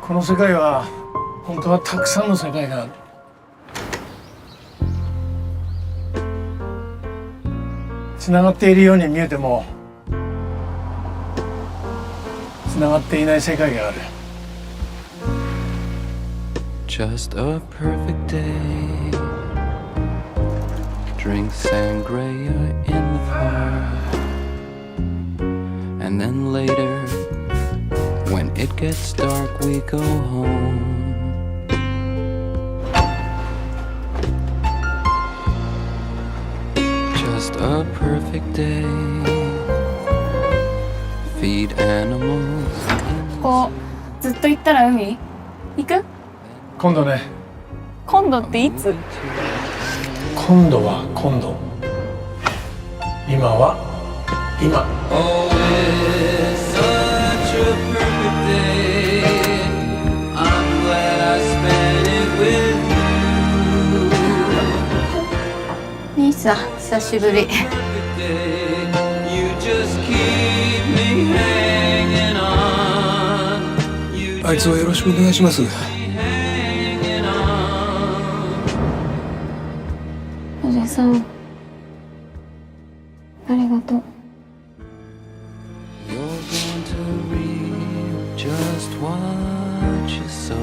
この世界は本当はたくさんの世界がある。つながっているように見えてもつながっていない世界がある。 Just a perfect day. Drink sangria in the park. And then later, when it gets dark, we go home. Just a perfect day. Feed animals. ここずっと行ったら海行く？今度ね。今度っていつ？今度は今度。今は今。 Oh, it's such a perfect day. I'm glad I spent it with you. 兄さん久しぶり。 Perfect day. You just keep me hanging on. You あいつをよろしくお願いします。 hanging on. おじさんありがとう。 You're going to reap just what you sow.